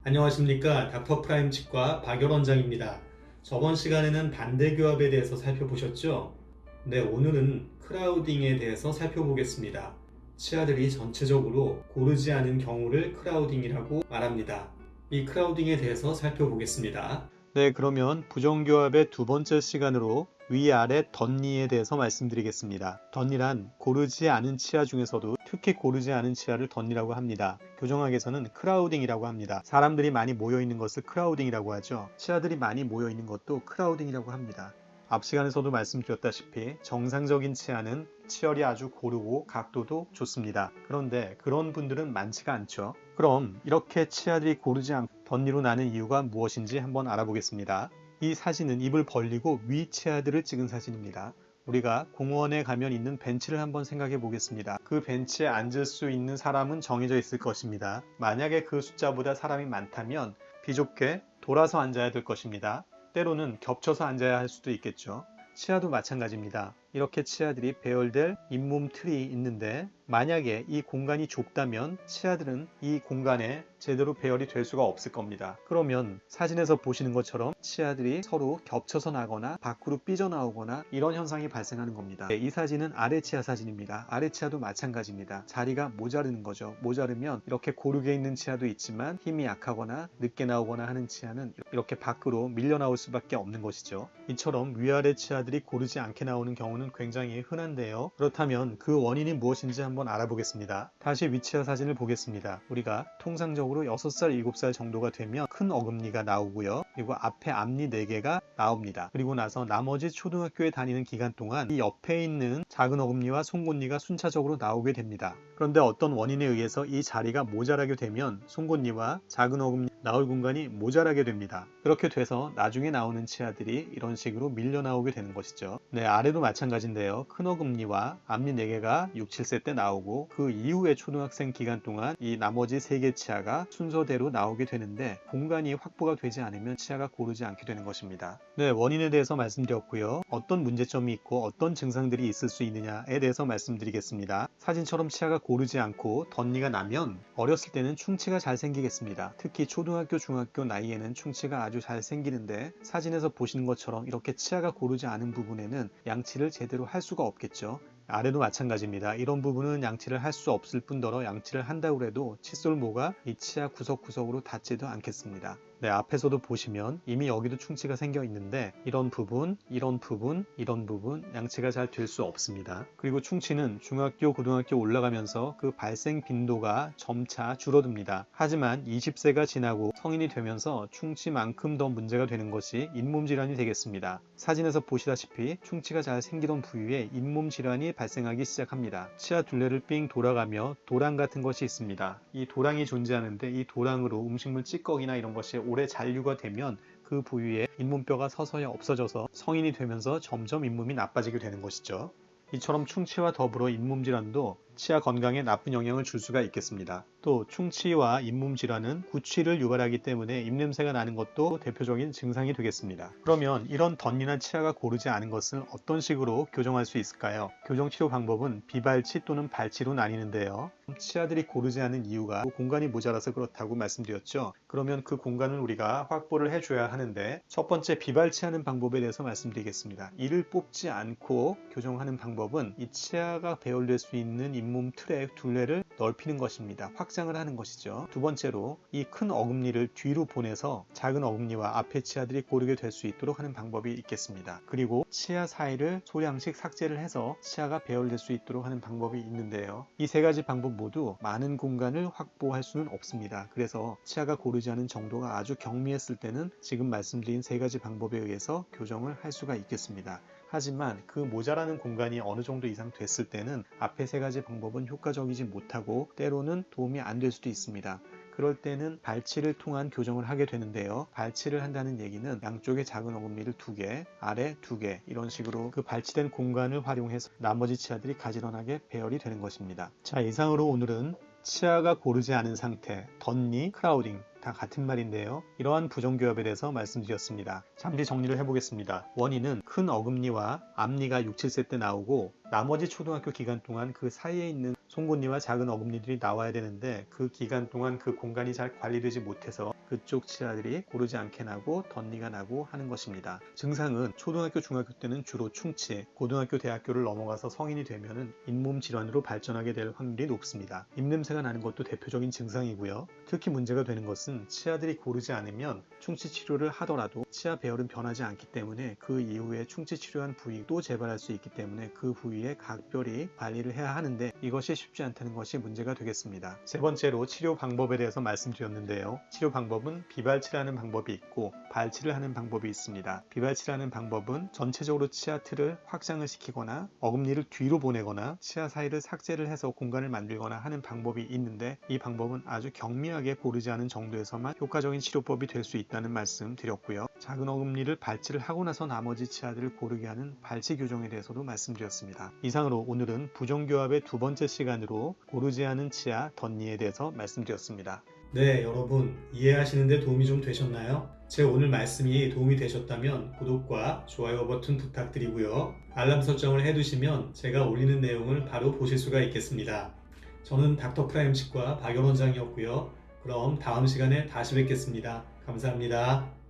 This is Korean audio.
안녕하십니까. 닥터프라임 치과 박열 원장입니다. 저번 시간에는 반대교합에 대해서 살펴보셨죠? 네, 오늘은 크라우딩에 대해서 살펴보겠습니다. 치아들이 전체적으로 고르지 않은 경우를 크라우딩이라고 말합니다. 이 크라우딩에 대해서 살펴보겠습니다. 네, 그러면 부정교합의 두 번째 시간으로 위아래 덧니에 대해서 말씀드리겠습니다. 덧니란 고르지 않은 치아 중에서도 특히 고르지 않은 치아를 덧니라고 합니다. 교정학에서는 크라우딩이라고 합니다. 사람들이 많이 모여있는 것을 크라우딩이라고 하죠. 치아들이 많이 모여있는 것도 크라우딩이라고 합니다. 앞 시간에서도 말씀드렸다시피 정상적인 치아는 치열이 아주 고르고 각도도 좋습니다. 그런데 그런 분들은 많지가 않죠. 그럼 이렇게 치아들이 고르지 않고 덧니로 나는 이유가 무엇인지 한번 알아보겠습니다. 이 사진은 입을 벌리고 위 치아들을 찍은 사진입니다. 우리가 공원에 가면 있는 벤치를 한번 생각해 보겠습니다. 그 벤치에 앉을 수 있는 사람은 정해져 있을 것입니다. 만약에 그 숫자보다 사람이 많다면 비좁게 돌아서 앉아야 될 것입니다. 때로는 겹쳐서 앉아야 할 수도 있겠죠. 치아도 마찬가지입니다. 이렇게 치아들이 배열될 잇몸 틀이 있는데 만약에 이 공간이 좁다면 치아들은 이 공간에 제대로 배열이 될 수가 없을 겁니다. 그러면 사진에서 보시는 것처럼 치아들이 서로 겹쳐서 나거나 밖으로 삐져나오거나 이런 현상이 발생하는 겁니다. 이 사진은 아래 치아 사진입니다. 아래 치아도 마찬가지입니다. 자리가 모자르는 거죠. 모자르면 이렇게 고르게 있는 치아도 있지만 힘이 약하거나 늦게 나오거나 하는 치아는 이렇게 밖으로 밀려 나올 수밖에 없는 것이죠. 이처럼 위아래 치아들이 고르지 않게 나오는 경우는 굉장히 흔한데요. 그렇다면 그 원인이 무엇인지 한번 알아보겠습니다. 다시 위치아 사진을 보겠습니다. 우리가 통상적으로 6살, 7살 정도가 되면 큰 어금니가 나오고요. 그리고 앞에 앞니 4개가 나옵니다. 그리고 나서 나머지 초등학교에 다니는 기간 동안 이 옆에 있는 작은 어금니와 송곳니가 순차적으로 나오게 됩니다. 그런데 어떤 원인에 의해서 이 자리가 모자라게 되면 송곳니와 작은 어금니 나올 공간이 모자라게 됩니다. 그렇게 돼서 나중에 나오는 치아들이 이런 식으로 밀려 나오게 되는 것이죠. 네, 아래도 마찬가지인데요. 큰 어금니와 앞니 4개가 6, 7세 때 나오고 그 이후에 초등학생 기간 동안 이 나머지 3개 치아가 순서대로 나오게 되는데 공간이 확보가 되지 않으면 치아가 고르지 않게 되는 것입니다. 네, 원인에 대해서 말씀드렸고요. 어떤 문제점이 있고 어떤 증상들이 있을 수 있느냐에 대해서 말씀드리겠습니다. 사진처럼 치아가 고르지 않고 덧니가 나면 어렸을 때는 충치가 잘 생기겠습니다. 특히 초등학교, 중학교 나이에는 충치가 아주 잘 생기는데 사진에서 보시는 것처럼 이렇게 치아가 고르지 않은 부분에는 양치를 제대로 할 수가 없겠죠. 아래도 마찬가지입니다. 이런 부분은 양치를 할 수 없을 뿐더러 양치를 한다고 해도 칫솔모가 이 치아 구석구석으로 닿지도 않겠습니다. 네, 앞에서도 보시면 이미 여기도 충치가 생겨 있는데 이런 부분, 이런 부분, 이런 부분 양치가 잘 될 수 없습니다. 그리고 충치는 중학교, 고등학교 올라가면서 그 발생 빈도가 점차 줄어듭니다. 하지만 20세가 지나고 성인이 되면서 충치만큼 더 문제가 되는 것이 잇몸 질환이 되겠습니다. 사진에서 보시다시피 충치가 잘 생기던 부위에 잇몸 질환이 발생하기 시작합니다. 치아 둘레를 삥 돌아가며 도랑 같은 것이 있습니다. 이 도랑이 존재하는데 이 도랑으로 음식물 찌꺼기나 이런 것이 오래 잔류가 되면 그 부위에 잇몸뼈가 서서히 없어져서 성인이 되면서 점점 잇몸이 나빠지게 되는 것이죠. 이처럼 충치와 더불어 잇몸 질환도 치아 건강에 나쁜 영향을 줄 수가 있겠습니다. 또 충치와 잇몸 질환은 구취를 유발하기 때문에 입냄새가 나는 것도 대표적인 증상이 되겠습니다. 그러면 이런 덧니나 치아가 고르지 않은 것을 어떤 식으로 교정할 수 있을까요? 교정 치료 방법은 비발치 또는 발치로 나뉘는데요. 치아들이 고르지 않은 이유가 공간이 모자라서 그렇다고 말씀드렸죠. 그러면 그 공간을 우리가 확보를 해줘야 하는데 첫 번째 비발치하는 방법에 대해서 말씀드리겠습니다. 이를 뽑지 않고 교정하는 방법은 이 치아가 배열될 수 있는 잇몸 틀의 둘레를 넓히는 것입니다. 확장을 하는 것이죠. 두 번째로 이 큰 어금니를 뒤로 보내서 작은 어금니와 앞에 치아들이 고르게 될 수 있도록 하는 방법이 있겠습니다. 그리고 치아 사이를 소량씩 삭제를 해서 치아가 배열될 수 있도록 하는 방법이 있는데요. 이 세 가지 방법 모두 많은 공간을 확보할 수는 없습니다. 그래서 치아가 고르지 않은 정도가 아주 경미했을 때는 지금 말씀드린 세 가지 방법에 의해서 교정을 할 수가 있겠습니다. 하지만 그 모자라는 공간이 어느 정도 이상 됐을 때는 앞에 세 가지 방법은 효과적이지 못하고 때로는 도움이 안 될 수도 있습니다. 그럴 때는 발치를 통한 교정을 하게 되는데요. 발치를 한다는 얘기는 양쪽에 작은 어금니를 2개, 아래 2개 이런 식으로 그 발치된 공간을 활용해서 나머지 치아들이 가지런하게 배열이 되는 것입니다. 자, 이상으로 오늘은 치아가 고르지 않은 상태, 덧니, 크라우딩, 다 같은 말인데요. 이러한 부정교합에 대해서 말씀드렸습니다. 잠시 정리를 해보겠습니다. 원인은 큰 어금니와 앞니가 6, 7세 때 나오고 나머지 초등학교 기간 동안 그 사이에 있는 송곳니와 작은 어금니들이 나와야 되는데 그 기간 동안 그 공간이 잘 관리되지 못해서 그쪽 치아들이 고르지 않게 나고 덧니가 나고 하는 것입니다. 증상은 초등학교, 중학교 때는 주로 충치, 고등학교, 대학교를 넘어가서 성인이 되면은 잇몸 질환으로 발전하게 될 확률이 높습니다. 입냄새가 나는 것도 대표적인 증상이고요. 특히 문제가 되는 것은 치아들이 고르지 않으면 충치 치료를 하더라도 치아 배열은 변하지 않기 때문에 그 이후에 충치 치료한 부위 또 재발할 수 있기 때문에 그 부위에 각별히 관리를 해야 하는데 이것이 쉽지 않다는 것이 문제가 되겠습니다. 세 번째로 치료 방법에 대해서 말씀드렸는데요. 치료 방법은 비발치라는 방법이 있고 발치를 하는 방법이 있습니다. 비발치라는 방법은 전체적으로 치아 틀을 확장을 시키거나 어금니를 뒤로 보내거나 치아 사이를 삭제를 해서 공간을 만들거나 하는 방법이 있는데 이 방법은 아주 경미하게 고르지 않은 정도에서만 효과적인 치료법이 될 수 있다는 말씀 드렸고요. 작은 어금니를 발치를 하고 나서 나머지 치아들을 고르게 하는 발치 교정에 대해서도 말씀드렸습니다. 이상으로 오늘은 부정교합의 두 번째 시간으로 고르지 않은 치아 덧니에 대해서 말씀드렸습니다. 네, 여러분 이해하시는데 도움이 좀 되셨나요? 제 오늘 말씀이 도움이 되셨다면 구독과 좋아요 버튼 부탁드리고요. 알람 설정을 해두시면 제가 올리는 내용을 바로 보실 수가 있겠습니다. 저는 닥터프라임 치과 박연 원장이었고요. 그럼 다음 시간에 다시 뵙겠습니다. 감사합니다.